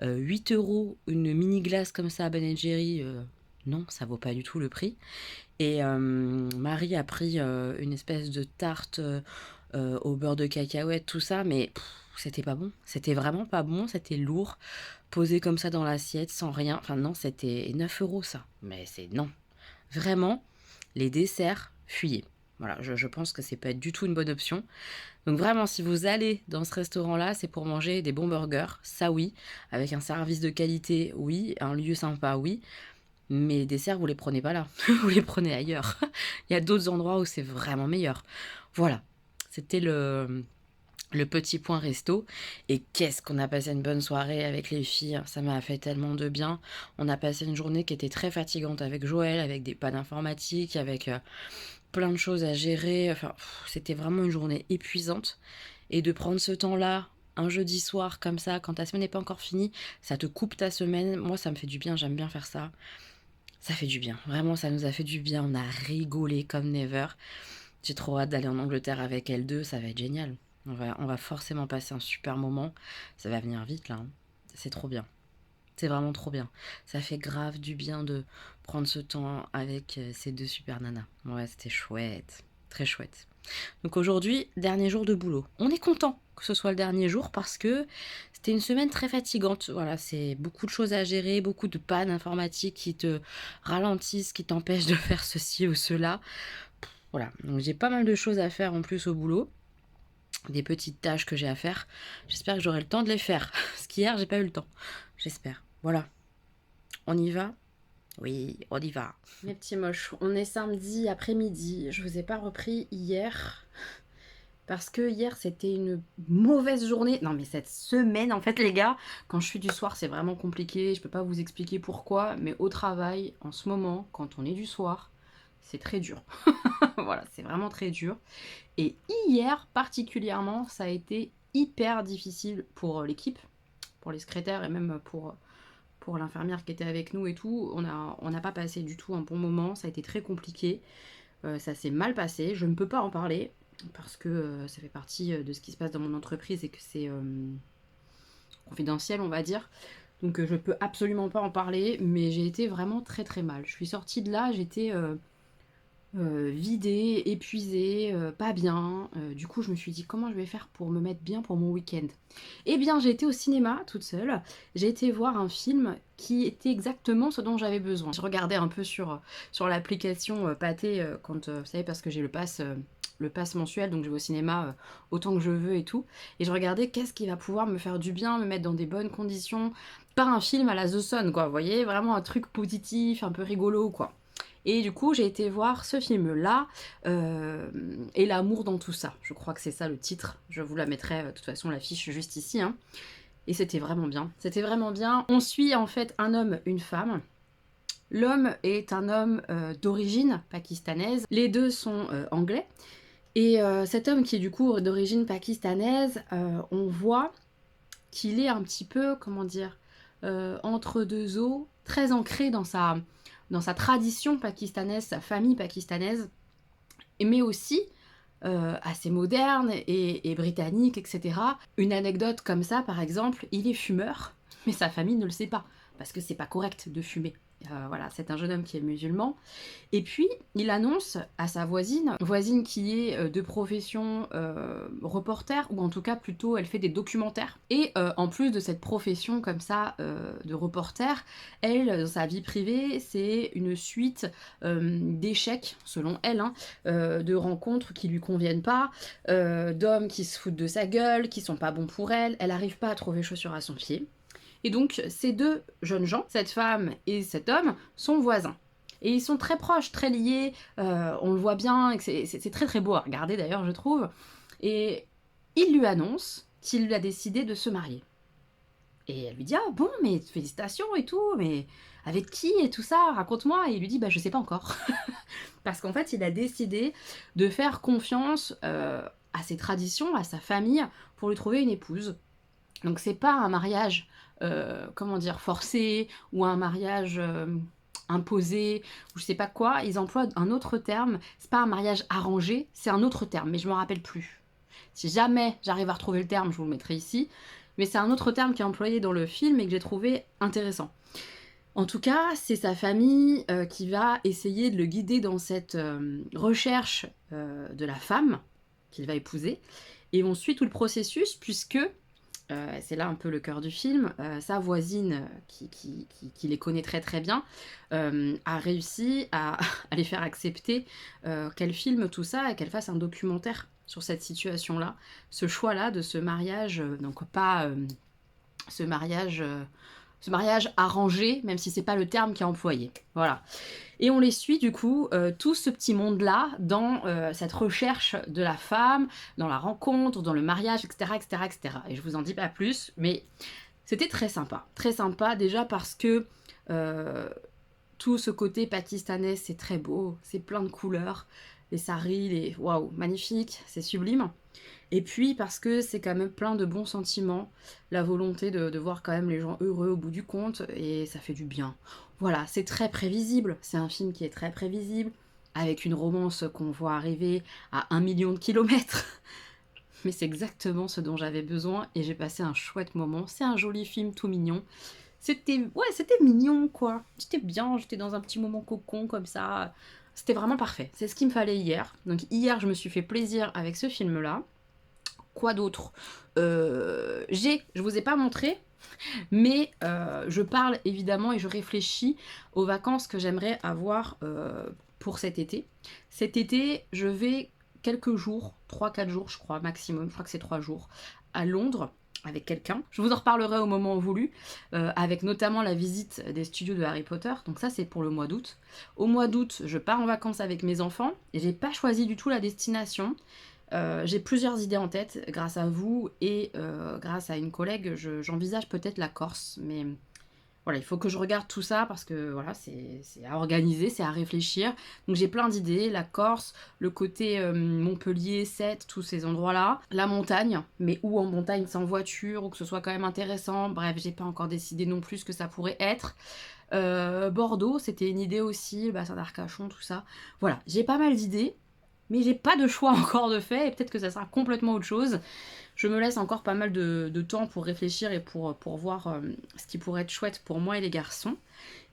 8 € une mini glace comme ça à Ben Jerry, non, ça vaut pas du tout le prix. Et Marie a pris une espèce de tarte au beurre de cacahuète, tout ça, mais c'était pas bon. C'était vraiment pas bon, c'était lourd. Posé comme ça dans l'assiette, sans rien. Enfin non, c'était 9 € ça. Mais c'est non. Vraiment, les desserts, fuyez. Voilà, je pense que c'est pas du tout une bonne option. Donc vraiment, si vous allez dans ce restaurant-là, c'est pour manger des bons burgers, ça oui. Avec un service de qualité, oui. Un lieu sympa, oui. Mais les desserts, vous les prenez pas là, vous les prenez ailleurs. Il y a d'autres endroits où c'est vraiment meilleur. Voilà, c'était le petit point resto. Et qu'est-ce qu'on a passé une bonne soirée avec les filles. Ça m'a fait tellement de bien. On a passé une journée qui était très fatigante avec Joël, avec des pannes informatiques, avec plein de choses à gérer. Enfin, c'était vraiment une journée épuisante. Et de prendre ce temps-là, un jeudi soir comme ça, quand ta semaine n'est pas encore finie, ça te coupe ta semaine. Moi, ça me fait du bien, j'aime bien faire ça. Ça fait du bien, vraiment ça nous a fait du bien, on a rigolé comme never. J'ai trop hâte d'aller en Angleterre avec elle deux, ça va être génial. On va forcément passer un super moment, ça va venir vite là, hein. C'est trop bien. C'est vraiment trop bien. Ça fait grave du bien de prendre ce temps avec ces deux super nanas. Ouais, c'était chouette, très chouette. Donc aujourd'hui, dernier jour de boulot. On est content que ce soit le dernier jour parce que c'était une semaine très fatigante. Voilà, c'est beaucoup de choses à gérer, beaucoup de pannes informatiques qui te ralentissent, qui t'empêchent de faire ceci ou cela. Voilà, donc j'ai pas mal de choses à faire en plus au boulot. Des petites tâches que j'ai à faire. J'espère que j'aurai le temps de les faire. Parce qu'hier, j'ai pas eu le temps. J'espère. Voilà. On y va ? Oui, on y va. Mes petits moches, on est samedi après-midi. Je vous ai pas repris hier. Parce que hier, c'était une mauvaise journée. Non, mais cette semaine, en fait, les gars, quand je suis du soir, c'est vraiment compliqué. Je peux pas vous expliquer pourquoi. Mais au travail, en ce moment, quand on est du soir, c'est très dur. Voilà, c'est vraiment très dur. Et hier, particulièrement, ça a été hyper difficile pour l'équipe, pour les secrétaires et même pour l'infirmière qui était avec nous et tout. On n'a pas passé du tout un bon moment, ça a été très compliqué. Ça s'est mal passé, je ne peux pas en parler parce que ça fait partie de ce qui se passe dans mon entreprise et que c'est confidentiel, on va dire. Donc je peux absolument pas en parler, mais j'ai été vraiment très très mal. Je suis sortie de là, j'étais vidée, épuisée, pas bien. Du coup, je me suis dit comment je vais faire pour me mettre bien pour mon week-end. Eh bien, j'ai été au cinéma toute seule. J'ai été voir un film qui était exactement ce dont j'avais besoin. Je regardais un peu sur l'application Pathé quand, vous savez, parce que j'ai le pass mensuel, donc je vais au cinéma autant que je veux et tout. Et je regardais qu'est-ce qui va pouvoir me faire du bien, me mettre dans des bonnes conditions. Pas un film à la The Sun, quoi. Vous voyez, vraiment un truc positif, un peu rigolo, quoi. Et du coup, j'ai été voir ce film-là, et l'amour dans tout ça. Je crois que c'est ça le titre. Je vous la mettrai, de toute façon, l'affiche juste ici, hein. Et c'était vraiment bien. C'était vraiment bien. On suit en fait un homme, une femme. L'homme est un homme d'origine pakistanaise. Les deux sont anglais. Et cet homme qui est du coup d'origine pakistanaise, on voit qu'il est un petit peu, comment dire, entre deux eaux, très ancré dans sa tradition pakistanaise, sa famille pakistanaise, mais aussi assez moderne et britannique, etc. Une anecdote comme ça, par exemple, il est fumeur, mais sa famille ne le sait pas, parce que c'est pas correct de fumer. Voilà, c'est un jeune homme qui est musulman. Et puis, il annonce à sa voisine qui est de profession reporter, ou en tout cas plutôt elle fait des documentaires. Et en plus de cette profession comme ça de reporter, elle, dans sa vie privée, c'est une suite d'échecs, selon elle, hein, de rencontres qui lui conviennent pas, d'hommes qui se foutent de sa gueule, qui sont pas bons pour elle. Elle n'arrive pas à trouver chaussure à son pied. Et donc, ces deux jeunes gens, cette femme et cet homme, sont voisins. Et ils sont très proches, très liés, on le voit bien, et c'est très très beau à regarder d'ailleurs, je trouve. Et il lui annonce qu'il a décidé de se marier. Et elle lui dit « Ah bon, mais félicitations et tout, mais avec qui et tout ça, raconte-moi » Et il lui dit « Bah je sais pas encore. » Parce qu'en fait, il a décidé de faire confiance à ses traditions, à sa famille, pour lui trouver une épouse. Donc c'est pas un mariage comment dire, forcé, ou un mariage imposé, ou je sais pas quoi. Ils emploient un autre terme. C'est pas un mariage arrangé, c'est un autre terme, mais je me rappelle plus. Si jamais j'arrive à retrouver le terme, je vous le mettrai ici. Mais c'est un autre terme qui est employé dans le film et que j'ai trouvé intéressant. En tout cas, c'est sa famille qui va essayer de le guider dans cette recherche de la femme qu'il va épouser. Et on suit tout le processus puisque c'est là un peu le cœur du film, sa voisine qui les connaît très très bien a réussi à les faire accepter qu'elle filme tout ça et qu'elle fasse un documentaire sur cette situation-là, ce choix-là de ce mariage, donc pas ce mariage ce mariage arrangé, même si c'est pas le terme qui est employé. Voilà. Et on les suit du coup, tout ce petit monde-là, dans cette recherche de la femme, dans la rencontre, dans le mariage, etc., etc., etc. Et je vous en dis pas plus, mais c'était très sympa. Très sympa déjà parce que tout ce côté pakistanais, c'est très beau, c'est plein de couleurs, les saris, les... Waouh, magnifique, c'est sublime. Et puis parce que c'est quand même plein de bons sentiments, la volonté de voir quand même les gens heureux au bout du compte, et ça fait du bien. Voilà, c'est très prévisible, c'est un film qui est très prévisible, avec une romance qu'on voit arriver à 1 million de kilomètres. Mais c'est exactement ce dont j'avais besoin, et j'ai passé un chouette moment. C'est un joli film tout mignon. C'était mignon quoi. C'était bien, j'étais dans un petit moment cocon comme ça. C'était vraiment parfait. C'est ce qu'il me fallait hier. Donc hier, je me suis fait plaisir avec ce film-là. Quoi d'autre je vous ai pas montré, mais je parle évidemment et je réfléchis aux vacances que j'aimerais avoir pour cet été. Cet été, je vais quelques jours, 3-4 jours je crois maximum, je crois que c'est 3 jours, à Londres avec quelqu'un. Je vous en reparlerai au moment voulu, avec notamment la visite des studios de Harry Potter. Donc ça c'est pour le mois d'août. Au mois d'août, je pars en vacances avec mes enfants et j'ai pas choisi du tout la destination. J'ai plusieurs idées en tête grâce à vous et grâce à une collègue, j'envisage peut-être la Corse, mais voilà, il faut que je regarde tout ça parce que voilà, c'est à organiser, c'est à réfléchir. Donc j'ai plein d'idées, la Corse, le côté Montpellier, Sète, tous ces endroits-là, la montagne, mais où en montagne sans voiture, ou que ce soit quand même intéressant, bref, j'ai pas encore décidé non plus ce que ça pourrait être. Bordeaux, c'était une idée aussi, le bassin d'Arcachon, tout ça. Voilà, j'ai pas mal d'idées. Mais j'ai pas de choix encore de fait, et peut-être que ça sera complètement autre chose. Je me laisse encore pas mal de temps pour réfléchir et pour voir ce qui pourrait être chouette pour moi et les garçons.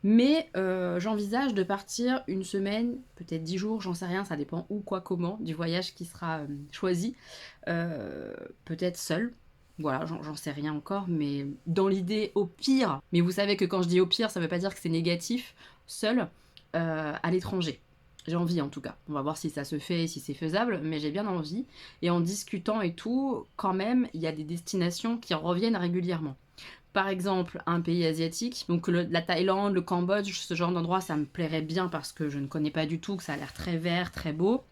Mais j'envisage de partir une semaine, peut-être 10 jours, j'en sais rien, ça dépend où, quoi, comment, du voyage qui sera choisi. Peut-être seul. Voilà, j'en sais rien encore, mais dans l'idée au pire, mais vous savez que quand je dis au pire, ça veut pas dire que c'est négatif, seul, à l'étranger. J'ai envie en tout cas. On va voir si ça se fait, si c'est faisable, mais j'ai bien envie. Et en discutant et tout, quand même, il y a des destinations qui reviennent régulièrement. Par exemple, un pays asiatique, donc la Thaïlande, le Cambodge, ce genre d'endroit, ça me plairait bien parce que je ne connais pas du tout, que ça a l'air très vert, très beau.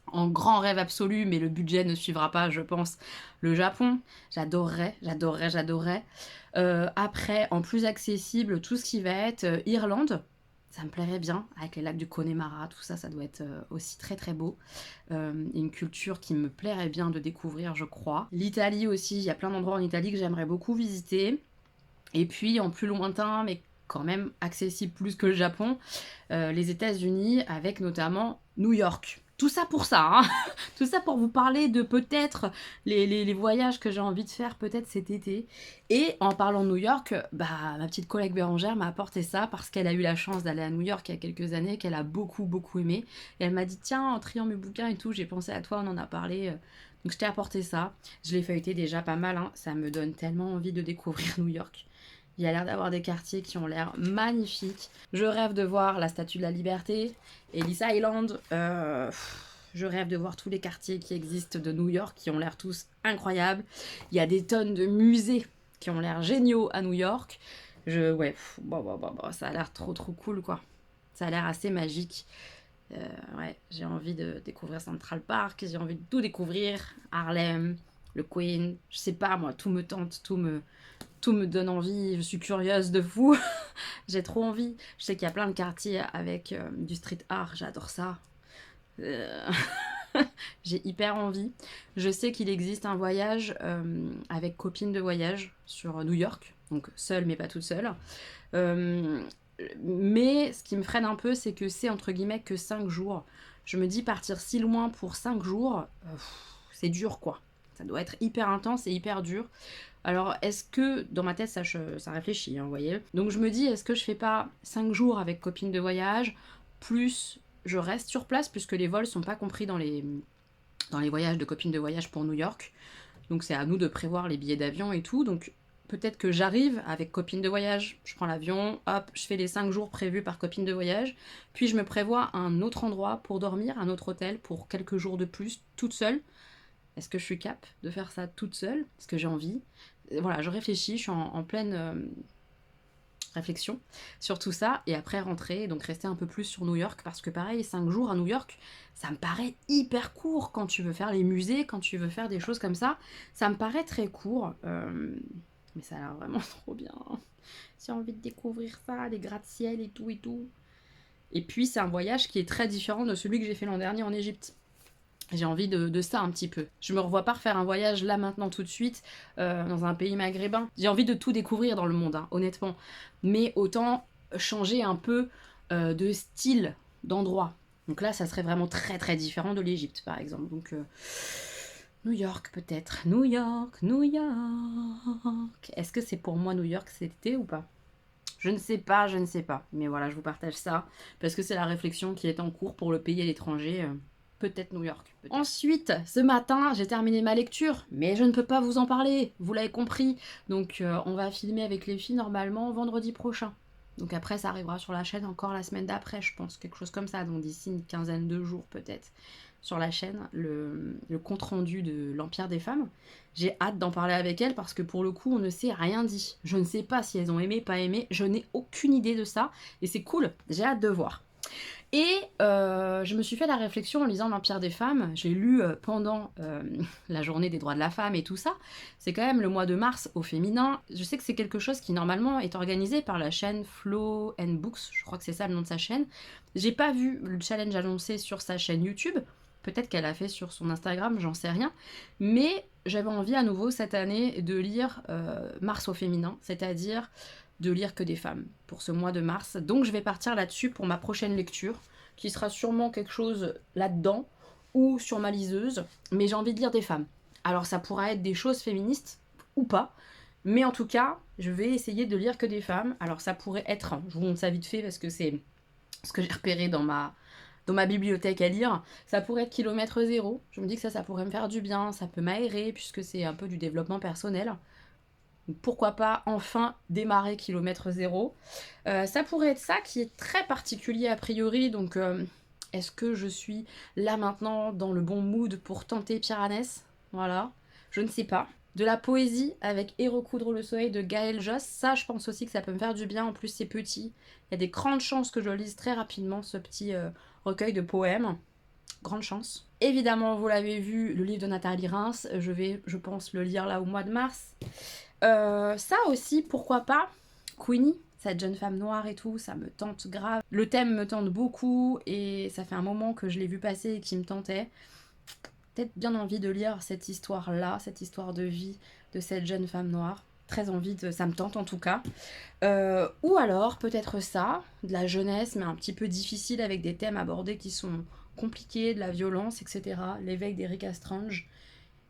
En grand rêve absolu, mais le budget ne suivra pas, je pense, le Japon. J'adorerais. Après, en plus accessible, tout ce qui va être Irlande. Ça me plairait bien, avec les lacs du Connemara, tout ça, ça doit être aussi très très beau. Une culture qui me plairait bien de découvrir, je crois. L'Italie aussi, il y a plein d'endroits en Italie que j'aimerais beaucoup visiter. Et puis en plus lointain, mais quand même accessible plus que le Japon, les États-Unis, avec notamment New York. Tout ça pour ça, hein. Tout ça pour vous parler de peut-être les voyages que j'ai envie de faire peut-être cet été. Et en parlant de New York, bah, ma petite collègue Bérangère m'a apporté ça parce qu'elle a eu la chance d'aller à New York il y a quelques années, qu'elle a beaucoup beaucoup aimé. Et elle m'a dit tiens, en triant mes bouquins et tout, j'ai pensé à toi, on en a parlé. Donc je t'ai apporté ça. Je l'ai feuilleté déjà pas mal, hein. Ça me donne tellement envie de découvrir New York. Il y a l'air d'avoir des quartiers qui ont l'air magnifiques. Je rêve de voir la Statue de la Liberté, Ellis Island. Je rêve de voir tous les quartiers qui existent de New York, qui ont l'air tous incroyables. Il y a des tonnes de musées qui ont l'air géniaux à New York. Ça a l'air trop trop cool quoi. Ça a l'air assez magique. J'ai envie de découvrir Central Park, j'ai envie de tout découvrir. Harlem, le Queen, je sais pas moi, tout me tente, tout me donne envie, je suis curieuse de fou. J'ai trop envie. Je sais qu'il y a plein de quartiers avec du street art, j'adore ça. J'ai hyper envie. Je sais qu'il existe un voyage avec copine de voyage sur New York, donc seule mais pas toute seule. Mais ce qui me freine un peu, c'est que c'est entre guillemets que 5 jours. Je me dis partir si loin pour 5 jours, c'est dur quoi. Ça doit être hyper intense et hyper dur. Alors, est-ce que, dans ma tête, ça réfléchit, hein, vous voyez. Donc je me dis, est-ce que je fais pas 5 jours avec copine de voyage, plus je reste sur place, puisque les vols sont pas compris dans les voyages de copine de voyage pour New York. Donc c'est à nous de prévoir les billets d'avion et tout. Donc peut-être que j'arrive avec copine de voyage, je prends l'avion, hop, je fais les 5 jours prévus par copine de voyage, puis je me prévois un autre endroit pour dormir, un autre hôtel pour quelques jours de plus, toute seule. Est-ce que je suis cap de faire ça toute seule? Est-ce que j'ai envie? Voilà, je réfléchis, je suis en pleine réflexion sur tout ça, et après rentrer, donc rester un peu plus sur New York, parce que pareil, 5 jours à New York, ça me paraît hyper court quand tu veux faire les musées, quand tu veux faire des choses comme ça me paraît très court, mais ça a l'air vraiment trop bien. J'ai envie de découvrir ça, les gratte-ciel et tout et tout. Et puis c'est un voyage qui est très différent de celui que j'ai fait l'an dernier en Égypte. J'ai envie de ça un petit peu. Je me revois pas refaire un voyage là maintenant tout de suite dans un pays maghrébin. J'ai envie de tout découvrir dans le monde, hein, honnêtement. Mais autant changer un peu de style, d'endroit. Donc là, ça serait vraiment très très différent de l'Égypte par exemple. Donc New York peut-être. New York, New York. Est-ce que c'est pour moi New York cet été ou pas ? Je ne sais pas. Mais voilà, je vous partage ça parce que c'est la réflexion qui est en cours pour le pays à l'étranger. Peut-être New York. Peut-être. Ensuite, ce matin, j'ai terminé ma lecture, mais je ne peux pas vous en parler, vous l'avez compris. Donc on va filmer avec les filles normalement vendredi prochain. Donc après, ça arrivera sur la chaîne encore la semaine d'après, je pense, quelque chose comme ça. Donc d'ici une quinzaine de jours peut-être sur la chaîne, le compte-rendu de l'Empire des femmes. J'ai hâte d'en parler avec elles parce que pour le coup, on ne s'est rien dit. Je ne sais pas si elles ont aimé, pas aimé, je n'ai aucune idée de ça. Et c'est cool, j'ai hâte de voir. Et je me suis fait la réflexion en lisant l'Empire des femmes. J'ai lu pendant la journée des droits de la femme et tout ça. C'est quand même le mois de mars au féminin. Je sais que c'est quelque chose qui normalement est organisé par la chaîne Flow and Books. Je crois que c'est ça le nom de sa chaîne. J'ai pas vu le challenge annoncé sur sa chaîne YouTube. Peut-être qu'elle a fait sur son Instagram, j'en sais rien. Mais j'avais envie à nouveau cette année de lire Mars au féminin, c'est-à-dire de lire que des femmes pour ce mois de mars. Donc je vais partir là-dessus pour ma prochaine lecture, qui sera sûrement quelque chose là-dedans, ou sur ma liseuse, mais j'ai envie de lire des femmes. Alors ça pourra être des choses féministes, ou pas, mais en tout cas, je vais essayer de lire que des femmes. Alors ça pourrait être, je vous montre ça vite fait parce que c'est ce que j'ai repéré dans ma bibliothèque à lire, ça pourrait être Kilomètre Zéro. Je me dis que ça pourrait me faire du bien, ça peut m'aérer, puisque c'est un peu du développement personnel. Pourquoi pas enfin démarrer Kilomètre Zéro. Ça pourrait être ça qui est très particulier a priori, donc est-ce que je suis là maintenant dans le bon mood pour tenter Piranès ? Voilà, je ne sais pas. De la poésie avec Et recoudre le soleil de Gaël Josse, ça je pense aussi que ça peut me faire du bien, en plus c'est petit. Il y a des grandes chances que je le lise très rapidement, ce petit recueil de poèmes. Grande chance. Évidemment, vous l'avez vu, le livre de Nathalie Reims, je vais, je pense, le lire là au mois de mars. Ça aussi, pourquoi pas, Queenie, cette jeune femme noire et tout, ça me tente grave. Le thème me tente beaucoup et ça fait un moment que je l'ai vu passer et qui me tentait. Peut-être bien envie de lire cette histoire-là, cette histoire de vie de cette jeune femme noire. Très envie de... ça me tente en tout cas. Ou alors, peut-être ça, de la jeunesse, mais un petit peu difficile avec des thèmes abordés qui sont compliqués, de la violence, etc. L'éveil d'Erika Strange,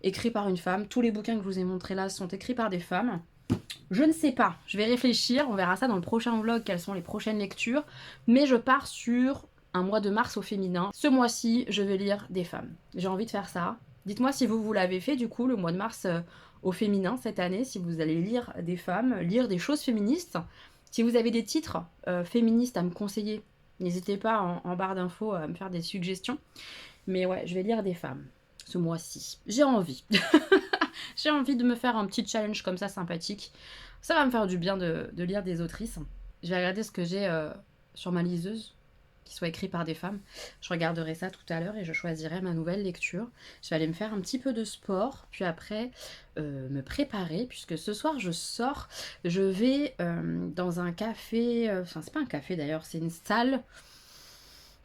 écrit par une femme. Tous les bouquins que je vous ai montrés là sont écrits par des femmes. Je ne sais pas, je vais réfléchir, on verra ça dans le prochain vlog, quelles sont les prochaines lectures. Mais je pars sur un mois de mars au féminin. Ce mois-ci, je vais lire des femmes. J'ai envie de faire ça. Dites-moi si vous l'avez fait du coup, le mois de mars au féminin cette année, si vous allez lire des femmes, lire des choses féministes. Si vous avez des titres féministes à me conseiller, n'hésitez pas en barre d'infos à me faire des suggestions. Mais ouais, je vais lire des femmes ce mois-ci. J'ai envie. J'ai envie de me faire un petit challenge comme ça sympathique. Ça va me faire du bien de lire des autrices. Je vais regarder ce que j'ai sur ma liseuse, qui soit écrit par des femmes. Je regarderai ça tout à l'heure et je choisirai ma nouvelle lecture. Je vais aller me faire un petit peu de sport, puis après me préparer, puisque ce soir je sors. Je vais dans un café, enfin c'est pas un café d'ailleurs, c'est une salle,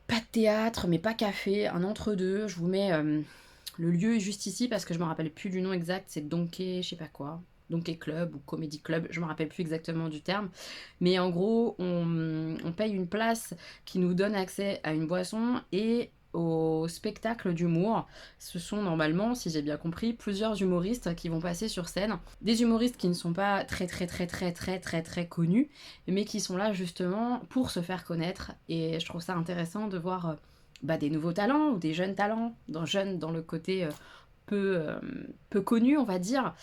pas de théâtre, mais pas café, un entre-deux. Je vous mets le lieu est juste ici parce que je me rappelle plus du nom exact, c'est Donkey, je sais pas quoi. Donkey Club ou Comedy Club, je me rappelle plus exactement du terme, mais en gros on paye une place qui nous donne accès à une boisson et au spectacle d'humour. Ce sont normalement, si j'ai bien compris, plusieurs humoristes qui vont passer sur scène, des humoristes qui ne sont pas très connus, mais qui sont là justement pour se faire connaître, et je trouve ça intéressant de voir des nouveaux talents ou des jeunes talents, dans le côté peu connu on va dire.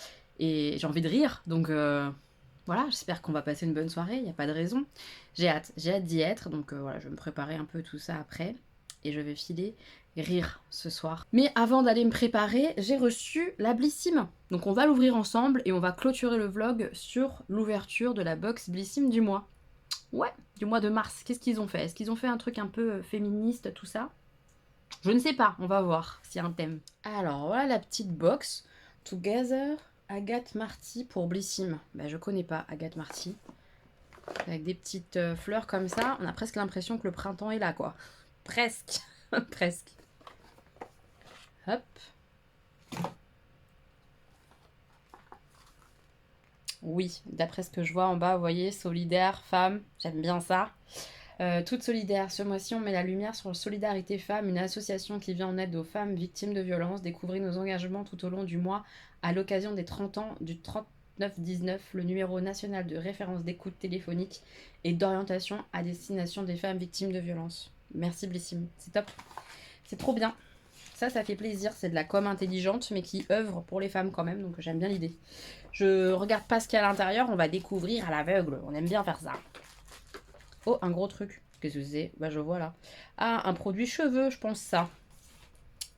Et j'ai envie de rire, donc voilà, j'espère qu'on va passer une bonne soirée, il n'y a pas de raison. J'ai hâte d'y être, donc voilà, je vais me préparer un peu tout ça après, et je vais filer rire ce soir. Mais avant d'aller me préparer, j'ai reçu la Blissim, donc on va l'ouvrir ensemble, et on va clôturer le vlog sur l'ouverture de la box Blissim du mois. Ouais, du mois de mars. Qu'est-ce qu'ils ont fait? Est-ce qu'ils ont fait un truc un peu féministe, tout ça? Je ne sais pas, on va voir s'il y a un thème. Alors, voilà la petite box. Together, Agathe Marty pour Blissim. Bah, je connais pas Agathe Marty. Avec des petites fleurs comme ça, on a presque l'impression que le printemps est là, quoi. Presque. Presque. Hop. Oui, d'après ce que je vois en bas, vous voyez, solidaire, femme, j'aime bien ça. Toute solidaire, ce mois-ci on met la lumière sur Solidarité Femmes, une association qui vient en aide aux femmes victimes de violences. Découvrez nos engagements tout au long du mois à l'occasion des 30 ans du 3919, le numéro national de référence d'écoute téléphonique et d'orientation à destination des femmes victimes de violences. Merci Blissim, c'est top, c'est trop bien. Ça fait plaisir, c'est de la com intelligente mais qui œuvre pour les femmes quand même, donc j'aime bien l'idée. Je regarde pas ce qu'il y a à l'intérieur, on va découvrir à l'aveugle, on aime bien faire ça. Oh, un gros truc, qu'est-ce que c'est? Bah je vois là. Ah, un produit cheveux, je pense ça.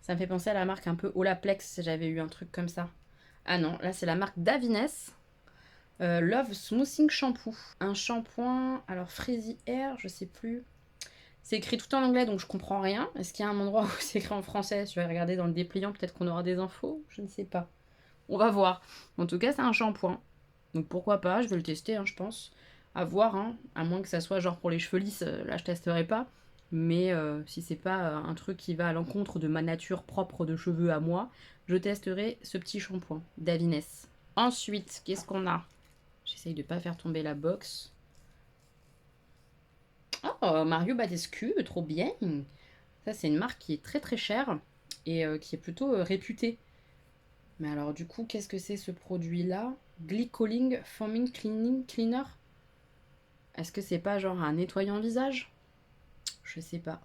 Ça me fait penser à la marque un peu Olaplex, j'avais eu un truc comme ça. Ah non, là c'est la marque Davines. Love Smoothing Shampoo. Un shampoing, alors Frizzy Air, je sais plus. C'est écrit tout en anglais donc je comprends rien. Est-ce qu'il y a un endroit où c'est écrit en français? Je vais regarder dans le dépliant, peut-être qu'on aura des infos. Je ne sais pas. On va voir. En tout cas, c'est un shampoing. Donc pourquoi pas, je vais le tester, hein, je pense. À voir, hein. À moins que ça soit genre pour les cheveux lisses, là je testerai pas. Mais si c'est pas un truc qui va à l'encontre de ma nature propre de cheveux à moi, je testerai ce petit shampoing d'Avines. Ensuite, qu'est-ce qu'on a? J'essaye de pas faire tomber la box. Oh, Mario Badescu, trop bien. Ça, c'est une marque qui est très très chère et qui est plutôt réputée. Mais alors, du coup, qu'est-ce que c'est ce produit-là? Glycoling Foaming Cleaning Cleaner. Est-ce que c'est pas genre un nettoyant visage? Je sais pas.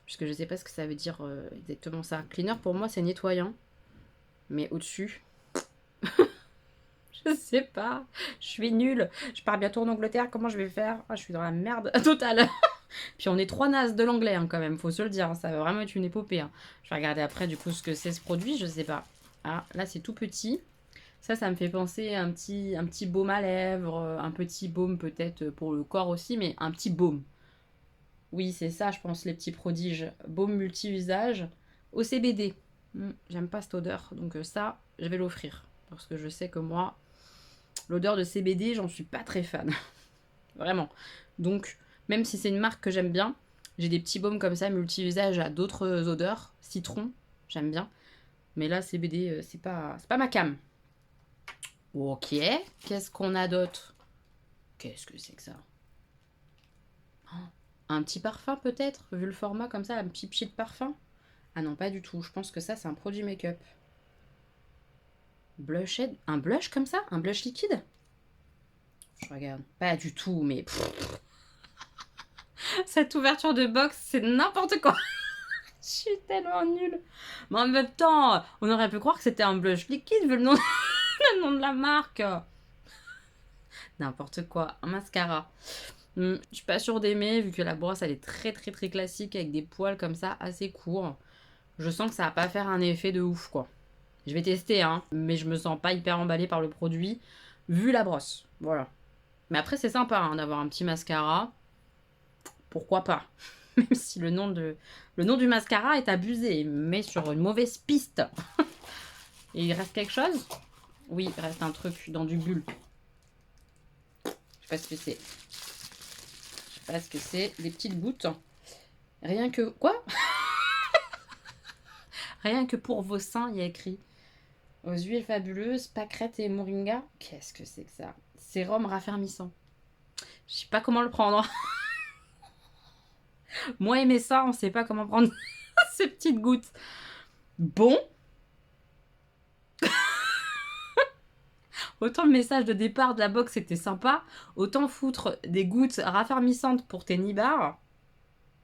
Puisque je sais pas ce que ça veut dire exactement ça. Cleaner, pour moi, c'est nettoyant. Mais au-dessus... Je sais pas, je suis nulle. Je pars bientôt en Angleterre, comment je vais faire? Je suis dans la merde totale. Puis on est 3 nazes de l'anglais quand même, faut se le dire. Ça va vraiment être une épopée. Je vais regarder après du coup ce que c'est ce produit, je sais pas. Ah, là c'est tout petit. Ça me fait penser à un petit baume à lèvres, un petit baume peut-être pour le corps aussi, mais un petit baume. Oui, c'est ça, je pense, les petits prodiges. Baume multi-usage au CBD. J'aime pas cette odeur, donc ça, je vais l'offrir. Parce que je sais que moi... L'odeur de CBD, j'en suis pas très fan. Vraiment. Donc, même si c'est une marque que j'aime bien, j'ai des petits baumes comme ça, multi-usage à d'autres odeurs. Citron, j'aime bien. Mais là, CBD, c'est pas ma cam. Ok. Qu'est-ce qu'on a d'autre? Qu'est-ce que c'est que ça? Un petit parfum peut-être? Vu le format comme ça, un petit pied de parfum? Ah non, pas du tout. Je pense que ça, c'est un produit make-up. Blushed? Un blush comme ça? Un blush liquide? Je regarde. Pas du tout, mais... Cette ouverture de box, c'est n'importe quoi. Je suis tellement nulle. Mais en même temps, on aurait pu croire que c'était un blush liquide vu le nom, le nom de la marque. N'importe quoi. Un mascara. Je suis pas sûre d'aimer vu que la brosse, elle est très très très classique avec des poils comme ça, assez courts. Je sens que ça va pas faire un effet de ouf, quoi. Je vais tester, hein, mais je me sens pas hyper emballée par le produit, vu la brosse. Voilà. Mais après, c'est sympa hein, d'avoir un petit mascara. Pourquoi pas? Même si le nom du mascara est abusé, mais sur une mauvaise piste. Et il reste quelque chose? Oui, il reste un truc dans du bulle. Je sais pas ce que c'est. Je sais pas ce que c'est. Des petites gouttes. Rien que... Quoi? Rien que pour vos seins, il y a écrit... Aux huiles fabuleuses, pâquerette et moringa. Qu'est-ce que c'est que ça? Sérum raffermissant. Je sais pas comment le prendre. Moi et mes seins, on sait pas comment prendre ces petites gouttes. Bon. Autant le message de départ de la box était sympa, autant foutre des gouttes raffermissantes pour tes nibards.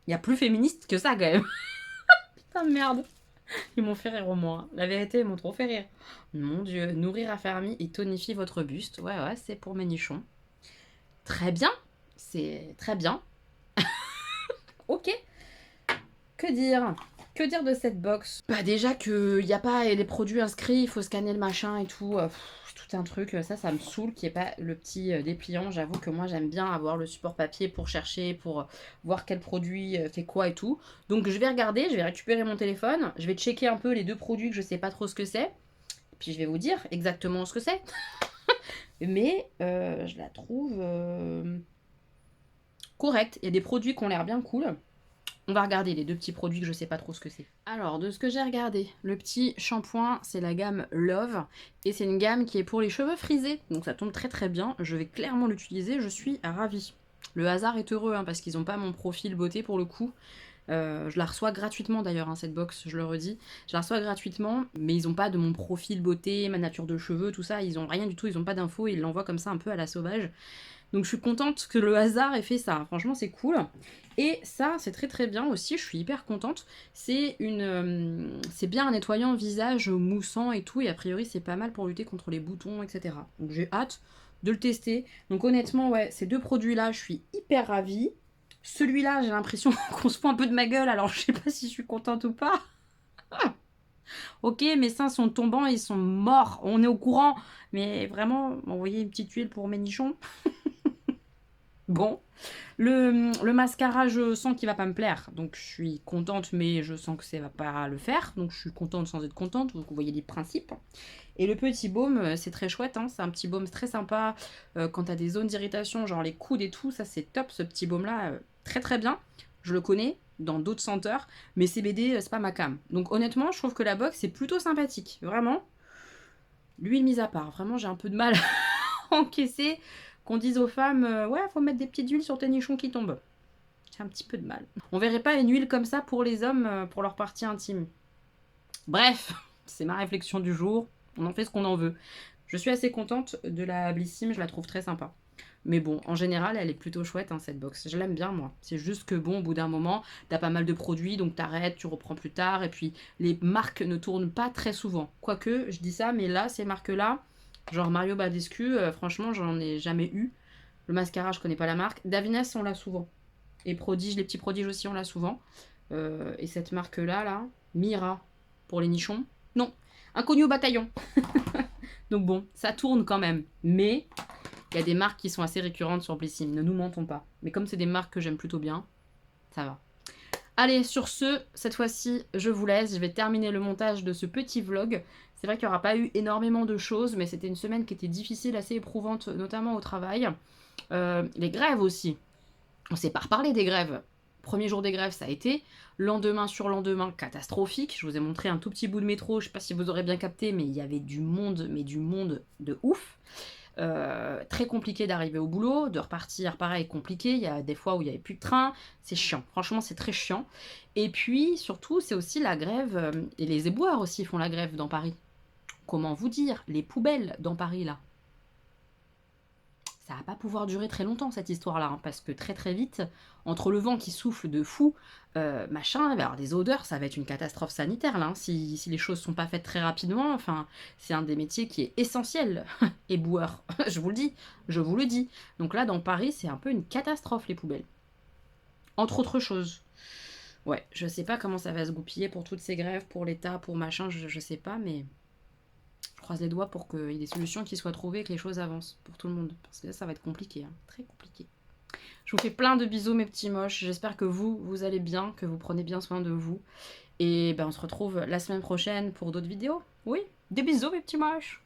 Il y a plus féministe que ça quand même. Putain merde. Ils m'ont fait rire au moins. La vérité, ils m'ont trop fait rire. Mon Dieu, nourrir affermi et tonifier votre buste. Ouais, c'est pour mes nichons. Très bien. C'est très bien. Ok. Que dire? Que dire de cette box? Bah déjà qu'il n'y a pas les produits inscrits, il faut scanner le machin et tout. tout un truc, ça me saoule qu'il n'y ait pas le petit dépliant. J'avoue que moi j'aime bien avoir le support papier pour chercher, pour voir quel produit fait quoi et tout. Donc je vais regarder, je vais récupérer mon téléphone, je vais checker un peu les 2 produits que je sais pas trop ce que c'est. Puis je vais vous dire exactement ce que c'est. Mais je la trouve correcte. Il y a des produits qui ont l'air bien cool. On va regarder les 2 petits produits que je sais pas trop ce que c'est. Alors, de ce que j'ai regardé, le petit shampoing, c'est la gamme Love. Et c'est une gamme qui est pour les cheveux frisés. Donc ça tombe très très bien. Je vais clairement l'utiliser. Je suis ravie. Le hasard est heureux, hein, parce qu'ils n'ont pas mon profil beauté pour le coup. Je la reçois gratuitement d'ailleurs, hein, cette box, je le redis. Je la reçois gratuitement, mais ils n'ont pas de mon profil beauté, ma nature de cheveux, tout ça. Ils ont rien du tout, ils n'ont pas d'infos. Ils l'envoient comme ça un peu à la sauvage. Donc je suis contente que le hasard ait fait ça. Franchement, c'est cool. Et ça, c'est très très bien aussi. Je suis hyper contente. C'est bien un nettoyant visage moussant et tout. Et a priori, c'est pas mal pour lutter contre les boutons, etc. Donc j'ai hâte de le tester. Donc honnêtement, ouais, ces 2 produits-là, je suis hyper ravie. Celui-là, j'ai l'impression qu'on se fout un peu de ma gueule. Alors je sais pas si je suis contente ou pas. Ok, mes seins sont tombants, ils sont morts. On est au courant. Mais vraiment, envoyer une petite huile pour mes nichons. Bon, le mascara, je sens qu'il va pas me plaire, donc je suis contente, mais je sens que ça va pas le faire, donc je suis contente sans être contente, donc vous voyez les principes. Et le petit baume, c'est très chouette, hein, c'est un petit baume très sympa, quand t'as des zones d'irritation, genre les coudes et tout, ça c'est top, ce petit baume-là, très très bien, je le connais dans d'autres senteurs, mais CBD, c'est pas ma came. Donc honnêtement, je trouve que la box est plutôt sympathique, vraiment, l'huile mise à part, vraiment j'ai un peu de mal à encaisser qu'on dise aux femmes, ouais, faut mettre des petites huiles sur tes nichons qui tombent. J'ai un petit peu de mal. On verrait pas une huile comme ça pour les hommes, pour leur partie intime. Bref, c'est ma réflexion du jour. On en fait ce qu'on en veut. Je suis assez contente de la Blissim, je la trouve très sympa. Mais bon, en général, elle est plutôt chouette, hein, cette box. Je l'aime bien, moi. C'est juste que bon, au bout d'un moment, t'as pas mal de produits, donc t'arrêtes, tu reprends plus tard. Et puis, les marques ne tournent pas très souvent. Quoique, je dis ça, mais là, ces marques-là, genre Mario Badescu, franchement, j'en ai jamais eu. Le mascara, je connais pas la marque. Davines, on l'a souvent. Et Prodige, les petits prodiges aussi, on l'a souvent. Et cette marque-là, là, Mira, pour les nichons, non. Inconnu au bataillon. Donc bon, ça tourne quand même. Mais il y a des marques qui sont assez récurrentes sur Blissim, ne nous mentons pas. Mais comme c'est des marques que j'aime plutôt bien, ça va. Allez, sur ce, cette fois-ci, je vous laisse. Je vais terminer le montage de ce petit vlog. C'est vrai qu'il n'y aura pas eu énormément de choses, mais c'était une semaine qui était difficile, assez éprouvante, notamment au travail. Les grèves aussi. On ne s'est pas reparlé des grèves. Premier jour des grèves, ça a été. Lendemain sur lendemain, catastrophique. Je vous ai montré un tout petit bout de métro. Je ne sais pas si vous aurez bien capté, mais il y avait du monde, mais du monde de ouf. Très compliqué d'arriver au boulot, de repartir pareil compliqué, il y a des fois où il n'y avait plus de train, c'est chiant, franchement c'est très chiant. Et puis surtout c'est aussi la grève, et les éboueurs aussi font la grève dans Paris. Comment vous dire, les poubelles dans Paris là. Ça va pas pouvoir durer très longtemps cette histoire-là, hein, parce que très très vite, entre le vent qui souffle de fou, machin, il va y avoir des odeurs, ça va être une catastrophe sanitaire là, hein, si les choses sont pas faites très rapidement. Enfin, c'est un des métiers qui est essentiel, éboueur, je vous le dis, je vous le dis. Donc là, dans Paris, c'est un peu une catastrophe les poubelles. Entre autres choses. Ouais, je sais pas comment ça va se goupiller pour toutes ces grèves, pour l'État, pour machin, je sais pas, mais... Je croise les doigts pour qu'il y ait des solutions qui soient trouvées et que les choses avancent pour tout le monde. Parce que là, ça va être compliqué, hein, très compliqué. Je vous fais plein de bisous, mes petits moches. J'espère que vous allez bien, que vous prenez bien soin de vous. Et ben, on se retrouve la semaine prochaine pour d'autres vidéos. Oui, des bisous, mes petits moches.